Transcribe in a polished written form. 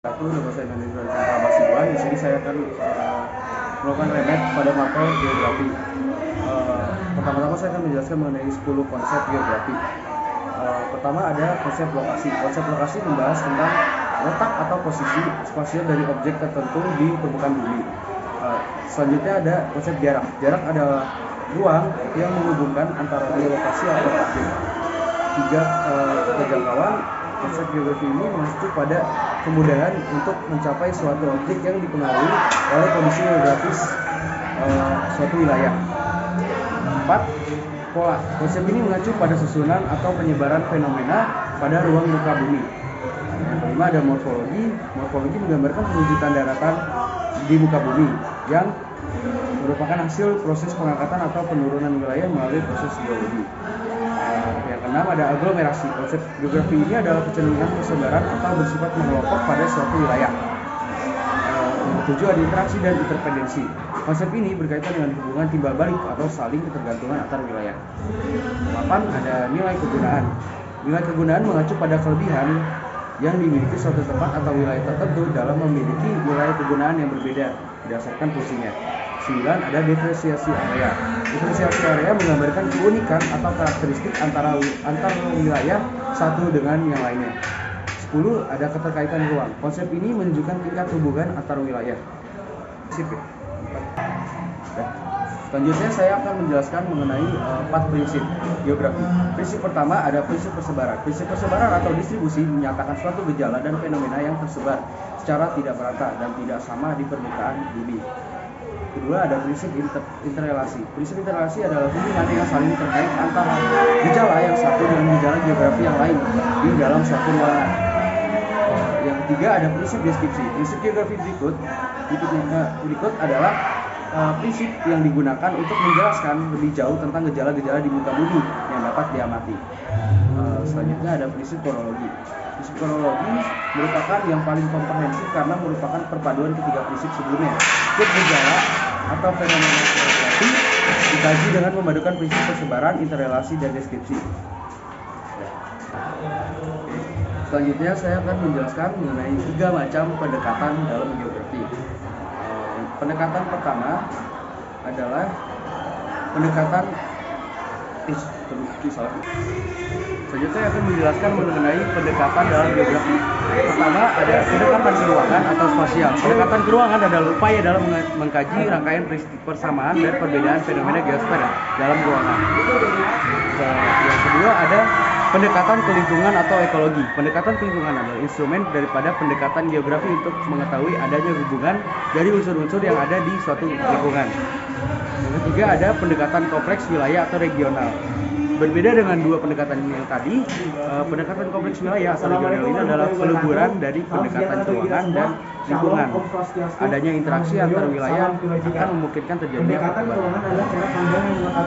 Aku nama saya Nandri Pramasiwan. Di sini saya akan melakukan remit pada mapel geografi. Pertama-tama saya akan menjelaskan mengenai 10 konsep geografi. Pertama ada konsep lokasi. Konsep lokasi membahas tentang letak atau posisi spasial dari objek tertentu di permukaan bumi. Selanjutnya ada konsep jarak. Jarak adalah ruang yang menghubungkan antara dua lokasi atau objek. Tiga, kejangkauan. Konsep geografi ini mengacu pada kemudahan untuk mencapai suatu objek yang dipengaruhi oleh kondisi geografis suatu wilayah. 4. Pola. Konsep ini mengacu pada susunan atau penyebaran fenomena pada ruang muka bumi. Yang kelima ada morfologi. Morfologi menggambarkan perwujudan daratan di muka bumi yang merupakan hasil proses pengangkatan atau penurunan wilayah melalui proses geologi. Yang keenam ada aglomerasi. Konsep geografi ini adalah kecenderungan persebaran atau bersifat mengelompok pada suatu wilayah. Yang ketujuh ada interaksi dan interdependensi. Konsep ini berkaitan dengan hubungan timbal balik atau saling ketergantungan antar wilayah. 8. Ada nilai kegunaan. Nilai kegunaan mengacu pada kelebihan yang dimiliki suatu tempat atau wilayah tertentu dalam memiliki wilayah kegunaan yang berbeda berdasarkan fungsinya. 9. Ada diferensiasi area. Diferensiasi area menggambarkan keunikan atau karakteristik antara wilayah satu dengan yang lainnya. 10. Ada keterkaitan ruang. Konsep ini menunjukkan tingkat hubungan antar wilayah. Selanjutnya saya akan menjelaskan mengenai 4 prinsip geografi. Prinsip pertama ada prinsip persebaran. Prinsip persebaran atau distribusi menyatakan suatu gejala dan fenomena yang tersebar secara tidak merata dan tidak sama di permukaan bumi. Kedua ada prinsip interrelasi. Prinsip interrelasi adalah hubungan yang saling terkait antara gejala yang satu dengan gejala geografi yang lain di dalam suatu ruangan. Yang ketiga ada prinsip deskripsi. Prinsip geografi berikut adalah prinsip yang digunakan untuk menjelaskan lebih jauh tentang gejala-gejala di muka bumi yang dapat diamati. Selanjutnya ada prinsip kronologi. Prinsip kronologi merupakan yang paling komprehensif karena merupakan perpaduan ketiga prinsip sebelumnya. Setiap gejala atau fenomena geografi dikaji dengan memadukan prinsip persebaran, interrelasi, dan deskripsi. Selanjutnya saya akan menjelaskan mengenai 3 macam pendekatan dalam geografi. Pendekatan pertama adalah pendekatan Selanjutnya saya akan menjelaskan mengenai pendekatan dalam geografi. Pertama ada pendekatan keruangan atau spasial. Pendekatan keruangan adalah upaya dalam mengkaji rangkaian persamaan dan perbedaan fenomena geosfer dalam ruangan. Yang kedua ada pendekatan kelingkungan atau ekologi. Pendekatan kelingkungan adalah instrumen daripada pendekatan geografi untuk mengetahui adanya hubungan dari unsur-unsur yang ada di suatu lingkungan. Yang ketiga ada pendekatan kompleks wilayah atau regional. Berbeda dengan dua pendekatan yang tadi, pendekatan kompleks wilayah atau regional ini adalah peluburan dari pendekatan keruangan dan lingkungan. Adanya interaksi antar wilayah akan memungkinkan terjadinya perkembangan.